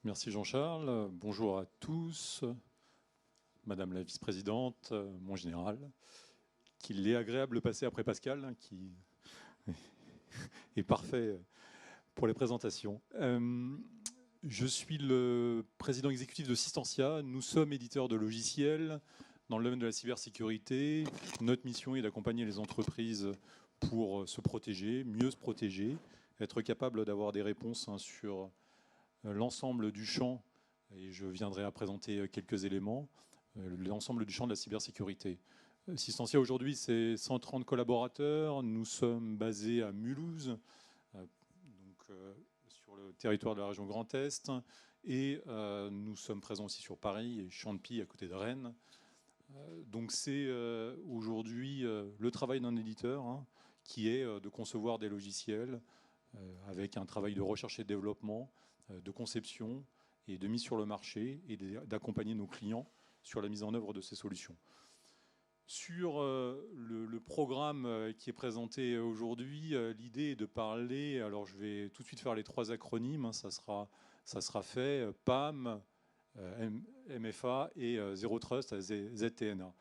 Merci Jean-Charles. Bonjour à tous. Madame la vice-présidente, mon général, qu'il est agréable de passer après Pascal, qui est parfait pour les présentations. Je suis le président exécutif de Systentia. Nous sommes éditeurs de logiciels dans le domaine de la cybersécurité. Notre mission est d'accompagner les entreprises pour se protéger, mieux se protéger, être capable d'avoir des réponses sur l'ensemble du champ, et je viendrai à présenter quelques éléments, l'ensemble du champ de la cybersécurité. Systentia aujourd'hui, c'est 130 collaborateurs. Nous sommes basés à Mulhouse, sur le territoire de la région Grand Est, et nous sommes présents aussi sur Paris et Champy à côté de Rennes. Donc c'est aujourd'hui le travail d'un éditeur, qui est de concevoir des logiciels avec un travail de recherche et de développement, de conception et de mise sur le marché, et d'accompagner nos clients sur la mise en œuvre de ces solutions. Sur le programme qui est présenté aujourd'hui, l'idée est de parler, alors je vais tout de suite faire les trois acronymes, ça sera fait, PAM, MFA et Zero Trust, ZTNA.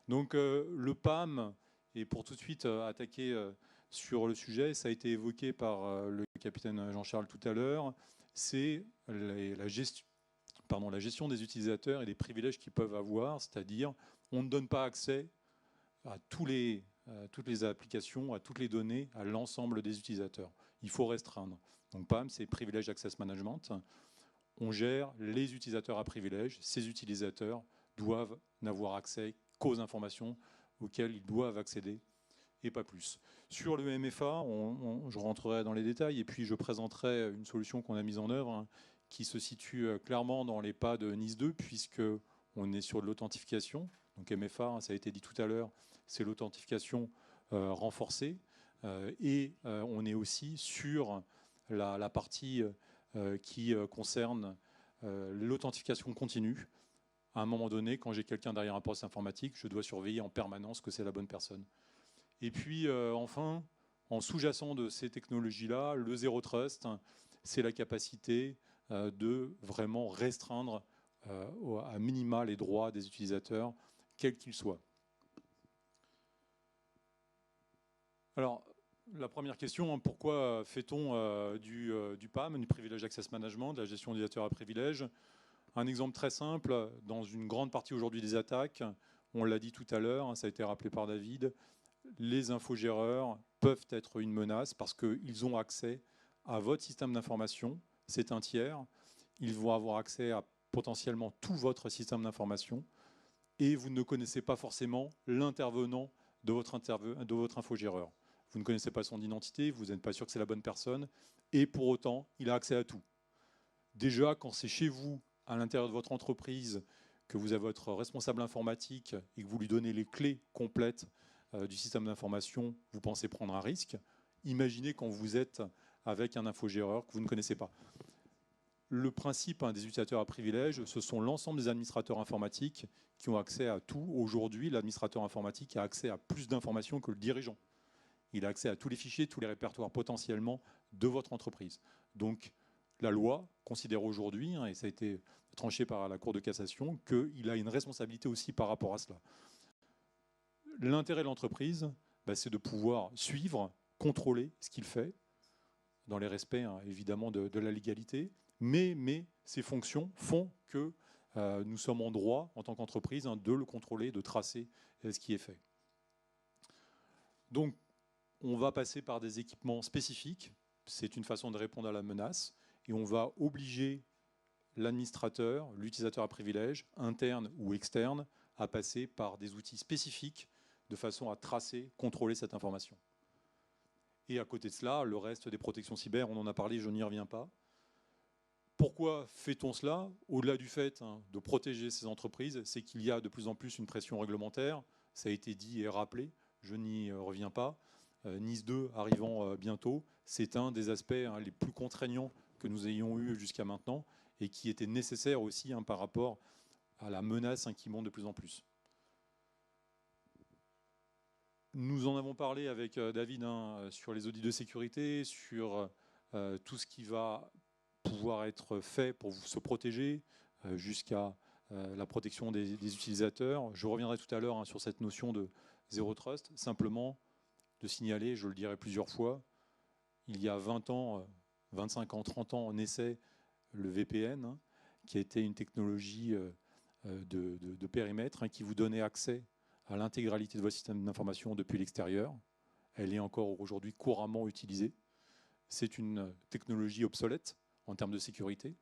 Donc le PAM, et pour tout de suite attaquer sur le sujet, ça a été évoqué par le capitaine Jean-Charles tout à l'heure, c'est la gestion des utilisateurs et des privilèges qu'ils peuvent avoir, c'est-à-dire on ne donne pas accès à toutes les applications, à toutes les données, à l'ensemble des utilisateurs. Il faut restreindre. Donc PAM, c'est Privilege Access Management. On gère les utilisateurs à privilèges. Ces utilisateurs doivent n'avoir accès qu'aux informations auxquelles ils doivent accéder, et pas plus. Sur le MFA, je rentrerai dans les détails et puis je présenterai une solution qu'on a mise en œuvre, qui se situe clairement dans les pas de NIS 2, puisqu'on est sur de l'authentification. Donc MFA, ça a été dit tout à l'heure, c'est l'authentification renforcée. Et on est aussi sur la partie qui concerne l'authentification continue. À un moment donné, quand j'ai quelqu'un derrière un poste informatique, je dois surveiller en permanence que c'est la bonne personne. Et puis enfin, en sous-jacent de ces technologies-là, le Zero Trust, c'est la capacité de vraiment restreindre à minima les droits des utilisateurs, quels qu'ils soient. Alors, la première question, pourquoi fait-on du PAM, du Privilege Access Management, de la gestion d'utilisateurs à privilèges? Un exemple très simple, dans une grande partie aujourd'hui des attaques, on l'a dit tout à l'heure, ça a été rappelé par David, les infogéreurs peuvent être une menace parce qu'ils ont accès à votre système d'information, c'est un tiers, ils vont avoir accès à potentiellement tout votre système d'information, et vous ne connaissez pas forcément l'intervenant de votre infogéreur. Vous ne connaissez pas son identité, vous n'êtes pas sûr que c'est la bonne personne, et pour autant, il a accès à tout. Déjà, quand c'est chez vous, à l'intérieur de votre entreprise, que vous avez votre responsable informatique et que vous lui donnez les clés complètes du système d'information, vous pensez prendre un risque. Imaginez quand vous êtes avec un infogéreur que vous ne connaissez pas. Le principe des utilisateurs à privilèges, ce sont l'ensemble des administrateurs informatiques qui ont accès à tout. Aujourd'hui, l'administrateur informatique a accès à plus d'informations que le dirigeant. Il a accès à tous les fichiers, tous les répertoires potentiellement de votre entreprise. Donc, la loi considère aujourd'hui, et ça a été tranché par la Cour de cassation, qu'il a une responsabilité aussi par rapport à cela. L'intérêt de l'entreprise, c'est de pouvoir suivre, contrôler ce qu'il fait, dans les respects évidemment de la légalité, mais ces fonctions font que nous sommes en droit, en tant qu'entreprise, de le contrôler, de tracer ce qui est fait. Donc, on va passer par des équipements spécifiques, c'est une façon de répondre à la menace, et on va obliger l'administrateur, l'utilisateur à privilège, interne ou externe, à passer par des outils spécifiques de façon à tracer, contrôler cette information. Et à côté de cela, le reste des protections cyber, on en a parlé, je n'y reviens pas. Pourquoi fait-on cela? Au-delà du fait de protéger ces entreprises, c'est qu'il y a de plus en plus une pression réglementaire, ça a été dit et rappelé, je n'y reviens pas. NIS 2 arrivant bientôt, c'est un des aspects les plus contraignants que nous ayons eu jusqu'à maintenant et qui était nécessaire aussi par rapport à la menace qui monte de plus en plus. Nous en avons parlé avec David sur les audits de sécurité, sur tout ce qui va pouvoir être fait pour se protéger jusqu'à la protection des utilisateurs. Je reviendrai tout à l'heure sur cette notion de zéro trust. Simplement de signaler, je le dirai plusieurs fois, il y a 20 ans, 25 ans, 30 ans, on essaie le VPN, qui a été une technologie de périmètre qui vous donnait accès à l'intégralité de votre système d'information depuis l'extérieur. Elle est encore aujourd'hui couramment utilisée. C'est une technologie obsolète en termes de sécurité,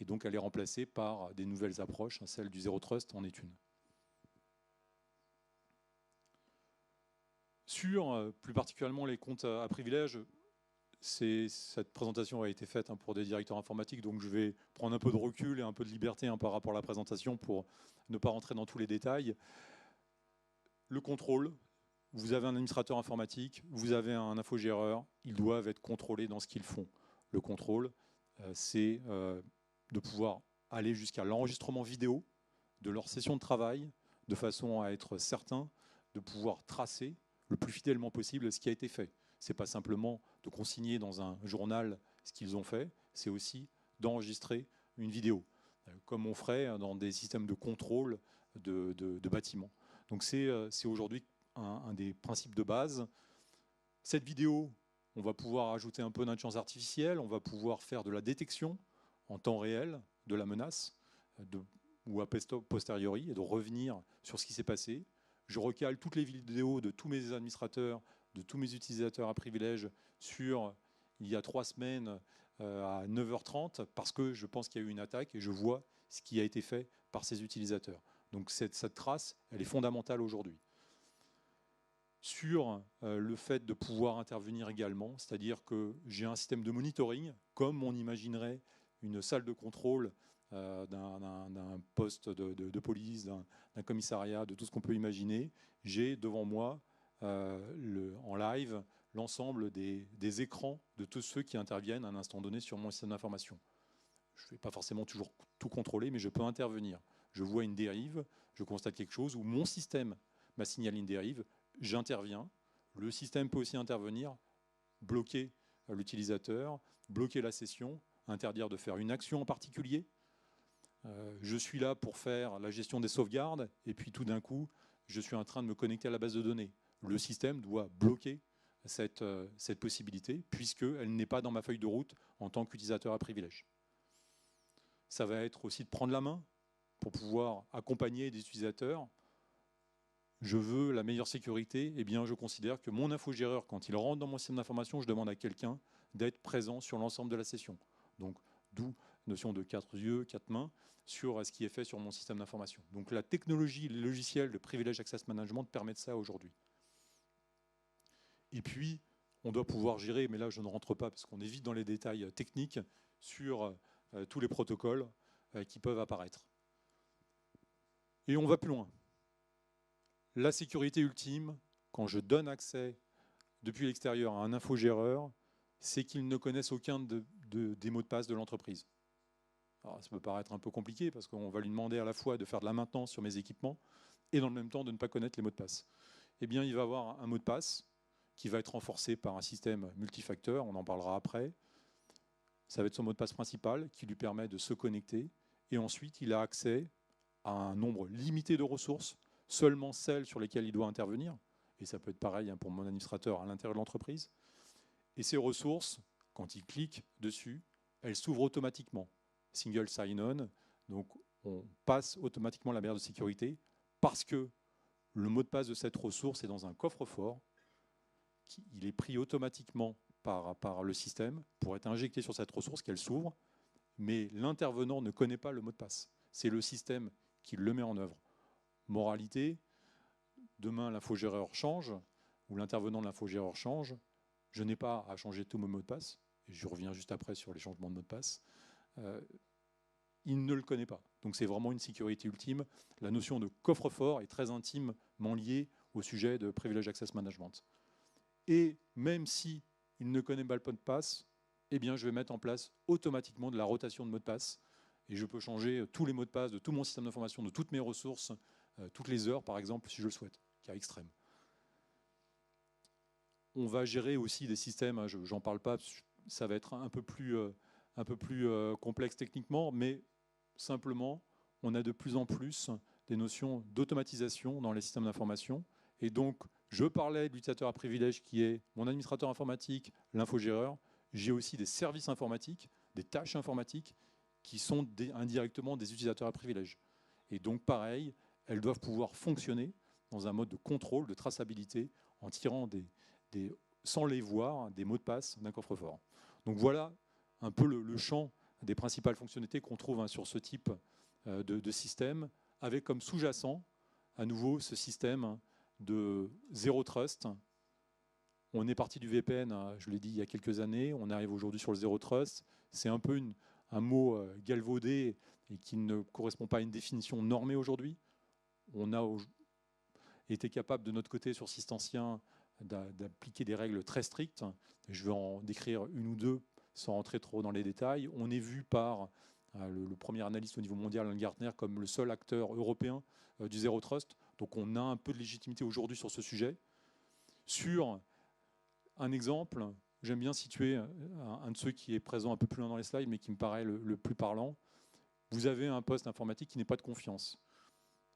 et donc elle est remplacée par des nouvelles approches. Celle du Zero Trust en est une. Sur plus particulièrement les comptes à privilèges, cette présentation a été faite pour des directeurs informatiques, donc je vais prendre un peu de recul et un peu de liberté par rapport à la présentation pour ne pas rentrer dans tous les détails. Le contrôle, vous avez un administrateur informatique, vous avez un infogéreur, ils doivent être contrôlés dans ce qu'ils font. Le contrôle, c'est de pouvoir aller jusqu'à l'enregistrement vidéo de leur session de travail, de façon à être certain de pouvoir tracer le plus fidèlement possible ce qui a été fait. Ce n'est pas simplement de consigner dans un journal ce qu'ils ont fait, c'est aussi d'enregistrer une vidéo, comme on ferait dans des systèmes de contrôle de bâtiments. Donc c'est aujourd'hui un des principes de base. Cette vidéo, on va pouvoir ajouter un peu d'intelligence artificielle, on va pouvoir faire de la détection en temps réel de la menace ou a posteriori, et de revenir sur ce qui s'est passé. Je recale toutes les vidéos de tous mes administrateurs, de tous mes utilisateurs à privilège sur il y a 3 semaines à 9h30 parce que je pense qu'il y a eu une attaque et je vois ce qui a été fait par ces utilisateurs. Donc cette trace, elle est fondamentale aujourd'hui. Sur le fait de pouvoir intervenir également, c'est-à-dire que j'ai un système de monitoring, comme on imaginerait une salle de contrôle d'un poste de police, d'un commissariat, de tout ce qu'on peut imaginer. J'ai devant moi en live l'ensemble des écrans de tous ceux qui interviennent à un instant donné sur mon système d'information. Je ne vais pas forcément toujours tout contrôler, mais je peux intervenir. Je vois une dérive, je constate quelque chose où mon système m'a signalé une dérive, j'interviens. Le système peut aussi intervenir, bloquer l'utilisateur, bloquer la session, interdire de faire une action en particulier. Je suis là pour faire la gestion des sauvegardes et puis tout d'un coup, je suis en train de me connecter à la base de données. Le système doit bloquer cette possibilité puisqu'elle n'est pas dans ma feuille de route en tant qu'utilisateur à privilège. Ça va être aussi de prendre la main pour pouvoir accompagner des utilisateurs. Je veux la meilleure sécurité, eh bien je considère que mon infogéreur, quand il rentre dans mon système d'information, je demande à quelqu'un d'être présent sur l'ensemble de la session. Donc, d'où notion de 4 yeux, 4 mains, sur ce qui est fait sur mon système d'information. Donc la technologie, les logiciels de Privilege Access Management permettent ça aujourd'hui. Et puis, on doit pouvoir gérer, mais là je ne rentre pas parce qu'on est vite dans les détails techniques, sur tous les protocoles qui peuvent apparaître. Et on va plus loin. La sécurité ultime, quand je donne accès depuis l'extérieur à un infogéreur, c'est qu'ils ne connaissent aucun des mots de passe de l'entreprise. Alors, ça peut paraître un peu compliqué parce qu'on va lui demander à la fois de faire de la maintenance sur mes équipements et dans le même temps de ne pas connaître les mots de passe. Eh bien, il va avoir un mot de passe qui va être renforcé par un système multifacteur, on en parlera après. Ça va être son mot de passe principal qui lui permet de se connecter et ensuite il a accès à un nombre limité de ressources, seulement celles sur lesquelles il doit intervenir, et ça peut être pareil pour mon administrateur à l'intérieur de l'entreprise. Et ces ressources, quand il clique dessus, elles s'ouvrent automatiquement. Single sign-on, donc on passe automatiquement la barrière de sécurité parce que le mot de passe de cette ressource est dans un coffre-fort. Il est pris automatiquement par le système pour être injecté sur cette ressource, qu'elle s'ouvre, mais l'intervenant ne connaît pas le mot de passe. C'est le système qui le met en œuvre. Moralité, demain l'infogéreur change, ou l'intervenant de l'infogéreur change, je n'ai pas à changer tous mes mots de passe, et je reviens juste après sur les changements de mots de passe, il ne le connaît pas. Donc c'est vraiment une sécurité ultime. La notion de coffre-fort est très intimement liée au sujet de Privilege Access Management. Et même si il ne connaît pas le mot de passe, eh bien je vais mettre en place automatiquement de la rotation de mots de passe, et je peux changer tous les mots de passe de tout mon système d'information, de toutes mes ressources, toutes les heures par exemple, si je le souhaite, cas extrême. On va gérer aussi des systèmes, j'en parle pas, ça va être un peu plus un peu plus complexe techniquement, mais simplement, on a de plus en plus des notions d'automatisation dans les systèmes d'information. Et donc, je parlais de l'utilisateur à privilège qui est mon administrateur informatique, l'infogéreur. J'ai aussi des services informatiques, des tâches informatiques qui sont indirectement des utilisateurs à privilège. Et donc, pareil, elles doivent pouvoir fonctionner dans un mode de contrôle, de traçabilité, en tirant sans les voir, des mots de passe d'un coffre-fort. Donc voilà un peu le champ des principales fonctionnalités qu'on trouve sur ce type de système, avec comme sous-jacent, à nouveau, ce système de zéro trust. On est parti du VPN, je l'ai dit il y a quelques années, on arrive aujourd'hui sur le zéro trust. C'est un peu un mot galvaudé et qui ne correspond pas à une définition normée aujourd'hui. On a été capable de notre côté sur Systancien d'appliquer des règles très strictes. Je vais en décrire une ou deux sans rentrer trop dans les détails. On est vu par le premier analyste au niveau mondial, Alan Gartner, comme le seul acteur européen du Zero Trust. Donc on a un peu de légitimité aujourd'hui sur ce sujet. Sur un exemple, j'aime bien situer un de ceux qui est présent un peu plus loin dans les slides, mais qui me paraît le plus parlant. Vous avez un poste informatique qui n'est pas de confiance.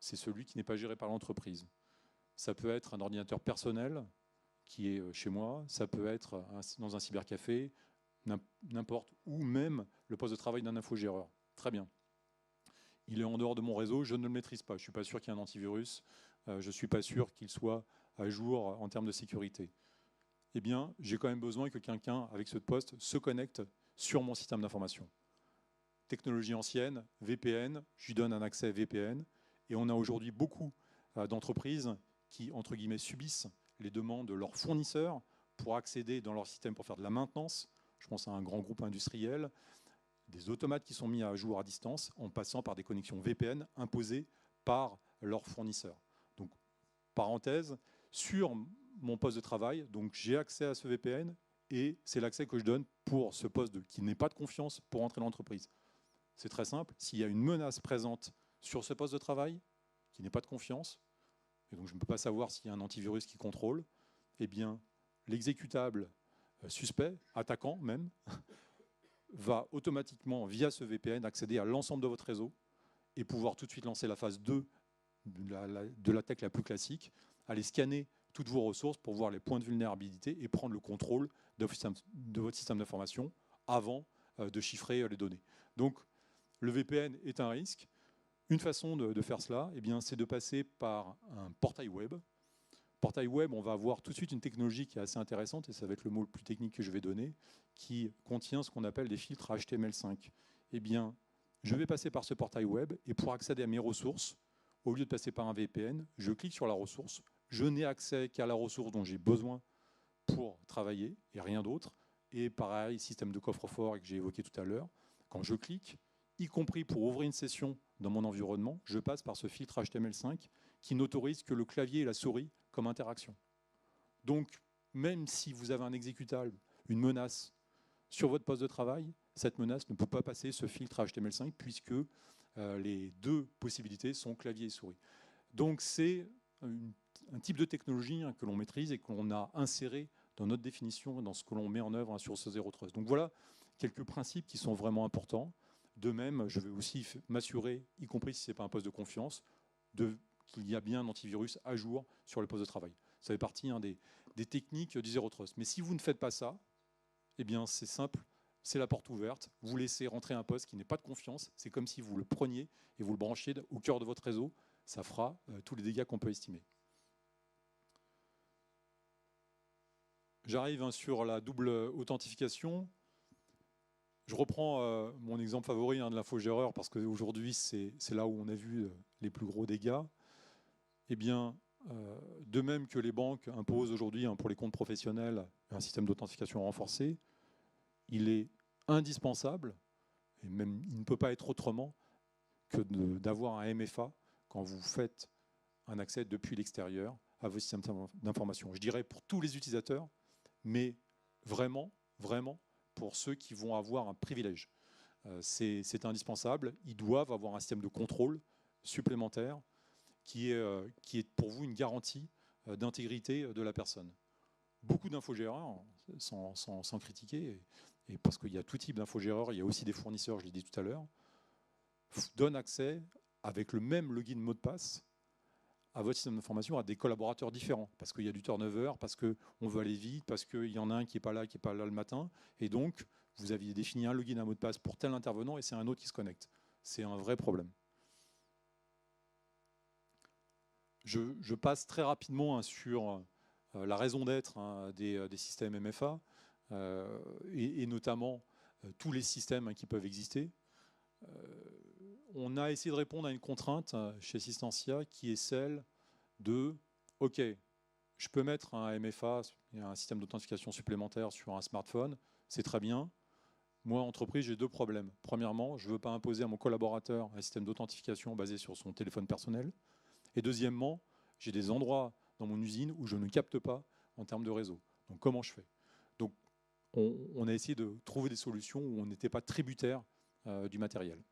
C'est celui qui n'est pas géré par l'entreprise. Ça peut être un ordinateur personnel qui est chez moi, ça peut être dans un cybercafé, n'importe, ou même le poste de travail d'un infogéreur. Très bien. Il est en dehors de mon réseau, je ne le maîtrise pas. Je ne suis pas sûr qu'il y ait un antivirus, je ne suis pas sûr qu'il soit à jour en termes de sécurité. Eh bien, j'ai quand même besoin que quelqu'un avec ce poste se connecte sur mon système d'information. Technologie ancienne, VPN, je lui donne un accès VPN, et on a aujourd'hui beaucoup d'entreprises qui, entre guillemets, subissent les demandes de leurs fournisseurs pour accéder dans leur système pour faire de la maintenance. Je pense à un grand groupe industriel, des automates qui sont mis à jour à distance en passant par des connexions VPN imposées par leurs fournisseurs. Donc, parenthèse, sur mon poste de travail, donc j'ai accès à ce VPN et c'est l'accès que je donne pour ce poste qui n'est pas de confiance pour entrer dans l'entreprise. C'est très simple, s'il y a une menace présente sur ce poste de travail qui n'est pas de confiance, et donc je ne peux pas savoir s'il y a un antivirus qui contrôle, eh bien l'exécutable suspect, attaquant même, va automatiquement, via ce VPN, accéder à l'ensemble de votre réseau et pouvoir tout de suite lancer la phase 2 de l'attaque la plus classique, aller scanner toutes vos ressources pour voir les points de vulnérabilité et prendre le contrôle de votre système d'information avant de chiffrer les données. Donc, le VPN est un risque. Une façon de faire cela, eh bien, c'est de passer par un portail web. Portail web, on va avoir tout de suite une technologie qui est assez intéressante, et ça va être le mot le plus technique que je vais donner, qui contient ce qu'on appelle des filtres HTML5. Eh bien, je vais passer par ce portail web, et pour accéder à mes ressources, au lieu de passer par un VPN, je clique sur la ressource. Je n'ai accès qu'à la ressource dont j'ai besoin pour travailler, et rien d'autre. Et pareil, système de coffre-fort que j'ai évoqué tout à l'heure. Quand je clique, y compris pour ouvrir une session dans mon environnement, je passe par ce filtre HTML5 qui n'autorise que le clavier et la souris comme interaction. Donc, même si vous avez un exécutable, une menace sur votre poste de travail, cette menace ne peut pas passer ce filtre HTML5 puisque les deux possibilités sont clavier et souris. Donc, c'est un type de technologie que l'on maîtrise et qu'on a inséré dans notre définition, dans ce que l'on met en œuvre sur ce Zero Trust. Donc voilà quelques principes qui sont vraiment importants. De même, je vais aussi m'assurer, y compris si ce n'est pas un poste de confiance, qu'il y a bien un antivirus à jour sur le poste de travail. Ça fait partie des techniques du Zero Trust. Mais si vous ne faites pas ça, eh bien c'est simple, c'est la porte ouverte. Vous laissez rentrer un poste qui n'est pas de confiance. C'est comme si vous le preniez et vous le branchiez au cœur de votre réseau. Ça fera tous les dégâts qu'on peut estimer. J'arrive sur la double authentification. Je reprends mon exemple favori de l'infogéreur parce qu'aujourd'hui, c'est là où on a vu les plus gros dégâts. Eh bien, de même que les banques imposent aujourd'hui pour les comptes professionnels un système d'authentification renforcé, il est indispensable, et même il ne peut pas être autrement, que d'avoir un MFA quand vous faites un accès depuis l'extérieur à vos systèmes d'information. Je dirais pour tous les utilisateurs, mais vraiment, vraiment, pour ceux qui vont avoir un privilège. C'est indispensable. Ils doivent avoir un système de contrôle supplémentaire qui est pour vous une garantie d'intégrité de la personne. Beaucoup d'infogéreurs, sans critiquer, et parce qu'il y a tout type d'infogéreurs, il y a aussi des fournisseurs, je l'ai dit tout à l'heure, donnent accès avec le même login mot de passe à votre système d'information à des collaborateurs différents, parce qu'il y a du turnover, parce qu'on veut aller vite, parce qu'il y en a un qui n'est pas là le matin, et donc vous aviez défini un login, un mot de passe pour tel intervenant, et c'est un autre qui se connecte. C'est un vrai problème. Je passe très rapidement sur la raison d'être des systèmes MFA, et notamment tous les systèmes qui peuvent exister. On a essayé de répondre à une contrainte chez Systentia qui est celle de « Ok, je peux mettre un MFA, un système d'authentification supplémentaire sur un smartphone, c'est très bien. Moi, entreprise, j'ai deux problèmes. Premièrement, je ne veux pas imposer à mon collaborateur un système d'authentification basé sur son téléphone personnel. Et deuxièmement, j'ai des endroits dans mon usine où je ne capte pas en termes de réseau. Donc comment je fais ?» Donc on a essayé de trouver des solutions où on n'était pas tributaire du matériel.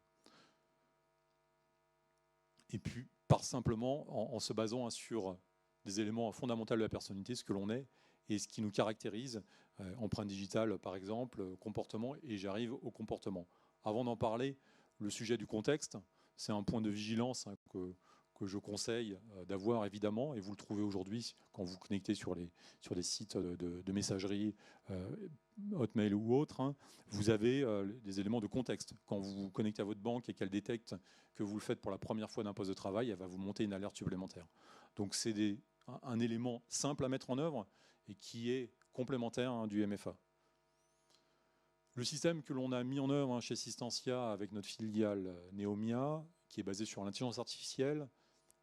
Et puis, par simplement, en se basant sur des éléments fondamentaux de la personnalité, ce que l'on est et ce qui nous caractérise, empreinte digitale par exemple, comportement, et j'arrive au comportement. Avant d'en parler, le sujet du contexte, c'est un point de vigilance que je conseille d'avoir évidemment, et vous le trouvez aujourd'hui quand vous vous connectez sur des sites de messagerie, Hotmail ou autre, vous avez des éléments de contexte. Quand vous vous connectez à votre banque et qu'elle détecte que vous le faites pour la première fois d'un poste de travail, elle va vous monter une alerte supplémentaire. Donc c'est un élément simple à mettre en œuvre et qui est complémentaire du MFA. Le système que l'on a mis en œuvre chez Systentia avec notre filiale Neomia, qui est basé sur l'intelligence artificielle,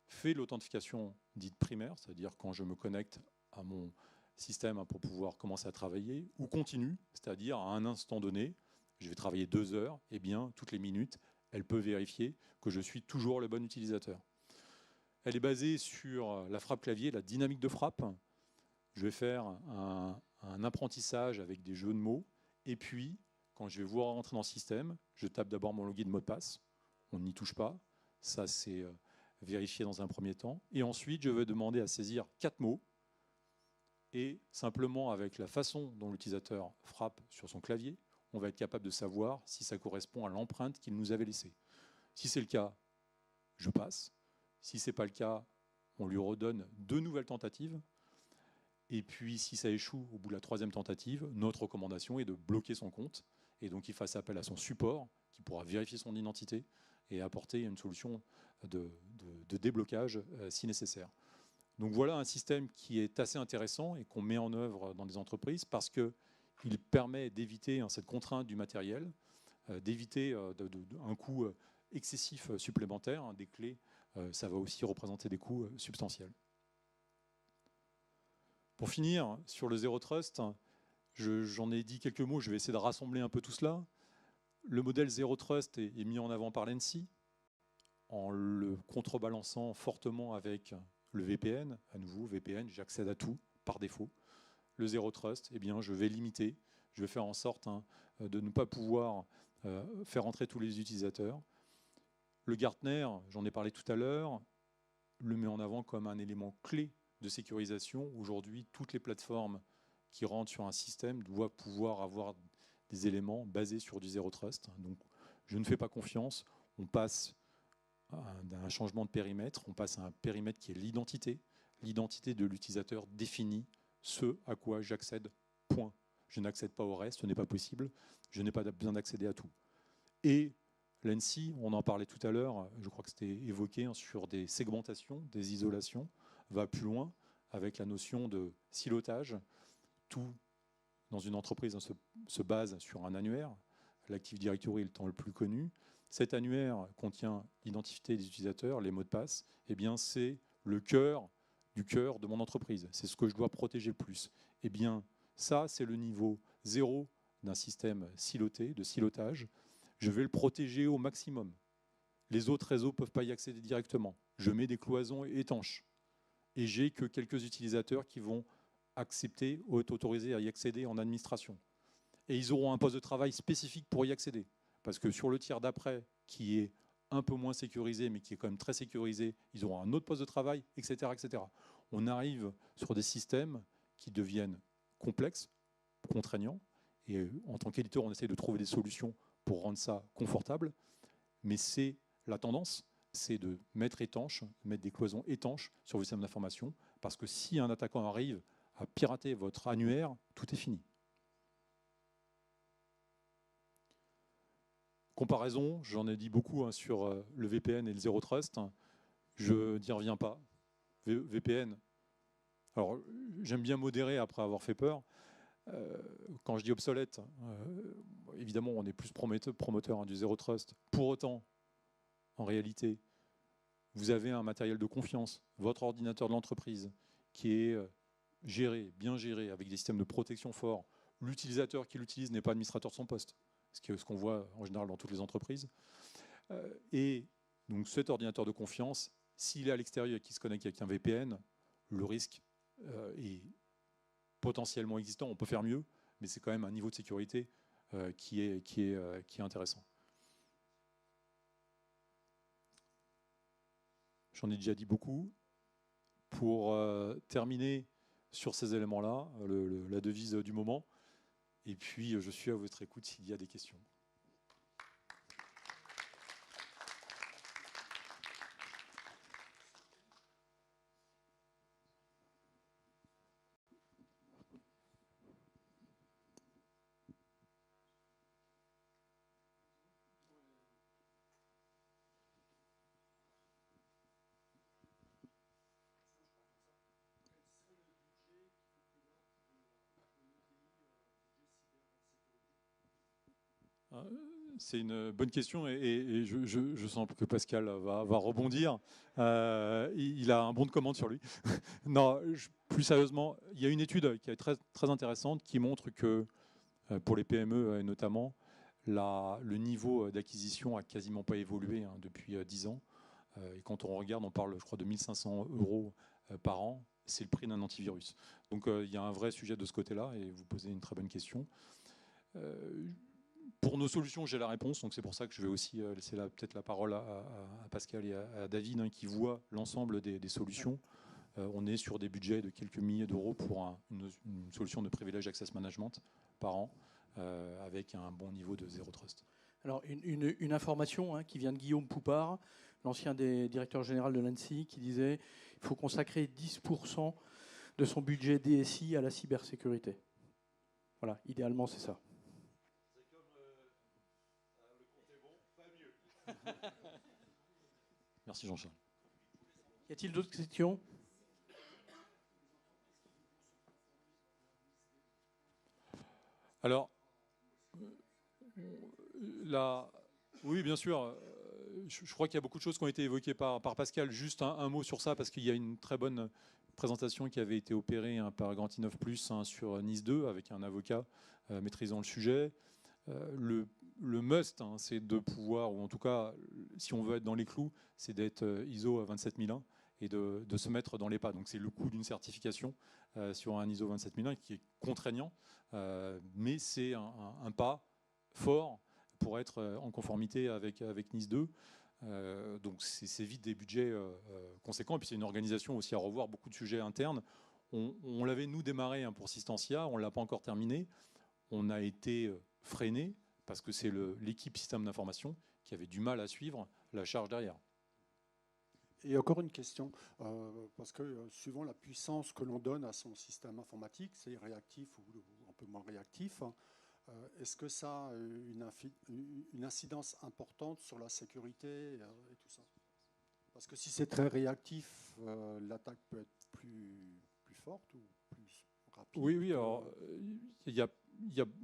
fait l'authentification dite primaire, c'est-à-dire quand je me connecte à mon système pour pouvoir commencer à travailler, ou continue, c'est-à-dire à un instant donné, je vais travailler 2 heures, et bien toutes les minutes, elle peut vérifier que je suis toujours le bon utilisateur. Elle est basée sur la frappe clavier, la dynamique de frappe. Je vais faire un apprentissage avec des jeux de mots, et puis quand je vais vouloir rentrer dans le système, je tape d'abord mon login mot de passe, on n'y touche pas, ça c'est vérifié dans un premier temps, et ensuite je vais demander à saisir 4 mots, et simplement avec la façon dont l'utilisateur frappe sur son clavier, on va être capable de savoir si ça correspond à l'empreinte qu'il nous avait laissée. Si c'est le cas, je passe. Si ce n'est pas le cas, on lui redonne 2 nouvelles tentatives. Et puis, si ça échoue au bout de la 3e tentative, notre recommandation est de bloquer son compte. Et donc, il fasse appel à son support qui pourra vérifier son identité et apporter une solution de déblocage si nécessaire. Donc voilà un système qui est assez intéressant et qu'on met en œuvre dans des entreprises parce qu'il permet d'éviter cette contrainte du matériel, d'éviter un coût excessif supplémentaire. Des clés, ça va aussi représenter des coûts substantiels. Pour finir, sur le Zero Trust, j'en ai dit quelques mots, je vais essayer de rassembler un peu tout cela. Le modèle Zero Trust est mis en avant par l'ANSSI en le contrebalançant fortement avec le VPN. À nouveau, VPN, j'accède à tout par défaut. Le Zero Trust, eh bien, je vais limiter, je vais faire en sorte de ne pas pouvoir faire entrer tous les utilisateurs. Le Gartner, j'en ai parlé tout à l'heure, le met en avant comme un élément clé de sécurisation. Aujourd'hui, toutes les plateformes qui rentrent sur un système doivent pouvoir avoir des éléments basés sur du Zero Trust. Donc, je ne fais pas confiance. On passe d'un changement de périmètre, on passe à un périmètre qui est l'identité. L'identité de l'utilisateur définit ce à quoi j'accède, point. Je n'accède pas au reste, ce n'est pas possible. Je n'ai pas besoin d'accéder à tout. Et l'ANSSI, on en parlait tout à l'heure, je crois que c'était évoqué sur des segmentations, des isolations, va plus loin avec la notion de silotage. Tout dans une entreprise se base sur un annuaire. L'Active Directory est le temps le plus connu. Cet annuaire contient l'identité des utilisateurs, les mots de passe. Eh bien, c'est le cœur du cœur de mon entreprise. C'est ce que je dois protéger le plus. Eh bien, ça, c'est le niveau 0 d'un système siloté, de silotage. Je vais le protéger au maximum. Les autres réseaux ne peuvent pas y accéder directement. Je mets des cloisons étanches. Et j'ai que quelques utilisateurs qui vont accepter ou être autorisés à y accéder en administration. Et ils auront un poste de travail spécifique pour y accéder. Parce que sur le tiers d'après, qui est un peu moins sécurisé, mais qui est quand même très sécurisé, ils auront un autre poste de travail, etc., etc. On arrive sur des systèmes qui deviennent complexes, contraignants, Et en tant qu'éditeur, on essaie de trouver des solutions pour rendre ça confortable. Mais c'est la tendance, c'est de mettre des cloisons étanches sur vos systèmes d'information, parce que si un attaquant arrive à pirater votre annuaire, tout est fini. Comparaison, j'en ai dit beaucoup sur le VPN et le Zero Trust. Je n'y reviens pas. VPN, alors j'aime bien modérer après avoir fait peur. Quand je dis obsolète, évidemment, on est plus promoteur du Zero Trust. Pour autant, en réalité, vous avez un matériel de confiance, votre ordinateur de l'entreprise, qui est bien géré, avec des systèmes de protection forts. L'utilisateur qui l'utilise n'est pas administrateur de son poste, ce qu'on voit en général dans toutes les entreprises. Et donc cet ordinateur de confiance, s'il est à l'extérieur et qu'il se connecte avec un VPN, le risque est potentiellement existant. On peut faire mieux, mais c'est quand même un niveau de sécurité qui est intéressant. J'en ai déjà dit beaucoup. Pour terminer sur ces éléments-là, la devise du moment, et puis je suis à votre écoute s'il y a des questions. C'est une bonne question et je sens que Pascal va rebondir. Il a un bon de commande sur lui. Non, plus sérieusement, il y a une étude qui est très, très intéressante qui montre que pour les PME notamment, le niveau d'acquisition a quasiment pas évolué depuis 10 ans. Et quand on regarde, on parle, je crois, de 1 500 € par an. C'est le prix d'un antivirus. Donc il y a un vrai sujet de ce côté-là et vous posez une très bonne question. Pour nos solutions, j'ai la réponse, donc c'est pour ça que je vais aussi laisser peut-être la parole à Pascal et à David, qui voient l'ensemble des solutions. On est sur des budgets de quelques milliers d'euros pour une solution de privilège access management par an, avec un bon niveau de Zero Trust. Alors, une information qui vient de Guillaume Poupard, l'ancien directeur général de l'ANSSI, qui disait qu'il faut consacrer 10% de son budget DSI à la cybersécurité. Voilà, idéalement, c'est ça. Merci Jean-Charles. Y a-t-il d'autres questions ? Alors, oui, bien sûr. Je crois qu'il y a beaucoup de choses qui ont été évoquées par Pascal. Juste un mot sur ça, parce qu'il y a une très bonne présentation qui avait été opérée par Grantinov Plus sur Nice 2, avec un avocat maîtrisant le sujet. Le must, c'est de pouvoir, ou en tout cas, si on veut être dans les clous, c'est d'être ISO 27001 et de se mettre dans les pas. Donc c'est le coût d'une certification sur un ISO 27001 qui est contraignant, mais c'est un pas fort pour être en conformité avec Nice 2. Donc c'est vite des budgets conséquents. Et puis c'est une organisation aussi à revoir, beaucoup de sujets internes. On l'avait, nous, démarré pour Systentia, on ne l'a pas encore terminé. On a été freiné parce que c'est l'équipe système d'information qui avait du mal à suivre la charge derrière. Et encore une question, parce que suivant la puissance que l'on donne à son système informatique, c'est réactif ou un peu moins réactif, est-ce que ça a une incidence importante sur la sécurité et tout ça? Parce que si c'est très réactif, l'attaque peut être plus forte ou plus rapide. Oui, alors il y a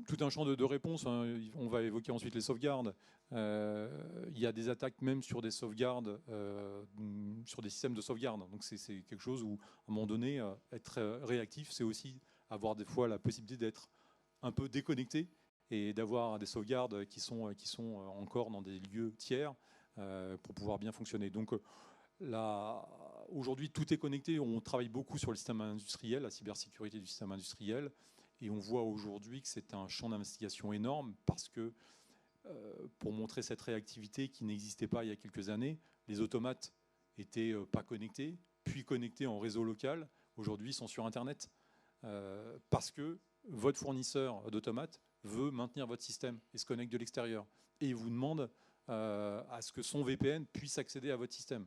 tout un champ de réponses. On va évoquer ensuite les sauvegardes. Il y a des attaques même sur des sauvegardes, sur des systèmes de sauvegarde. Donc c'est quelque chose où, à un moment donné, être réactif, c'est aussi avoir des fois la possibilité d'être un peu déconnecté et d'avoir des sauvegardes qui sont encore dans des lieux tiers pour pouvoir bien fonctionner. Donc aujourd'hui, tout est connecté. On travaille beaucoup sur le système industriel, la cybersécurité du système industriel. Et on voit aujourd'hui que c'est un champ d'investigation énorme parce que pour montrer cette réactivité qui n'existait pas il y a quelques années, les automates n'étaient pas connectés, puis connectés en réseau local. Aujourd'hui, ils sont sur Internet parce que votre fournisseur d'automates veut maintenir votre système et se connecte de l'extérieur. Et il vous demande à ce que son VPN puisse accéder à votre système.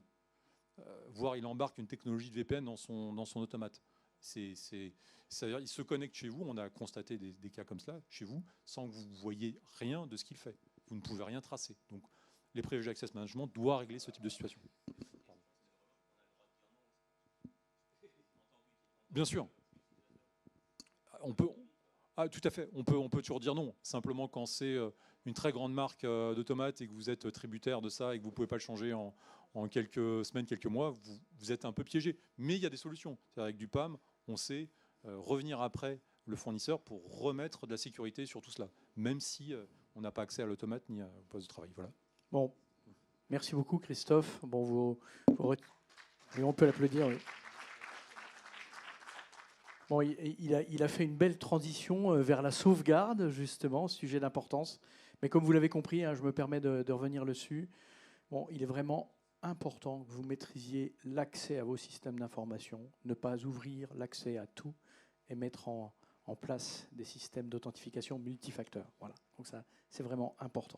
Voire il embarque une technologie de VPN dans son automate. C'est-à-dire il se connecte chez vous, on a constaté des cas comme cela chez vous, sans que vous voyiez rien de ce qu'il fait. Vous ne pouvez rien tracer. Donc les Privileged Access Management doit régler ce type de situation. Bien sûr. On peut, tout à fait. On peut toujours dire non. Simplement quand c'est une très grande marque d'automates et que vous êtes tributaire de ça et que vous ne pouvez pas le changer en quelques semaines, quelques mois, vous êtes un peu piégé. Mais il y a des solutions. Avec du PAM, on sait revenir après le fournisseur pour remettre de la sécurité sur tout cela, même si on n'a pas accès à l'automate ni au poste de travail. Voilà. Bon, merci beaucoup Christophe. Bon, et on peut l'applaudir. Oui. Bon, il a fait une belle transition vers la sauvegarde, justement, sujet d'importance. Mais comme vous l'avez compris, je me permets de revenir dessus. Bon, il est vraiment important que vous maîtrisiez l'accès à vos systèmes d'information, ne pas ouvrir l'accès à tout et mettre en place des systèmes d'authentification multifacteurs. Voilà. Donc ça, c'est vraiment important.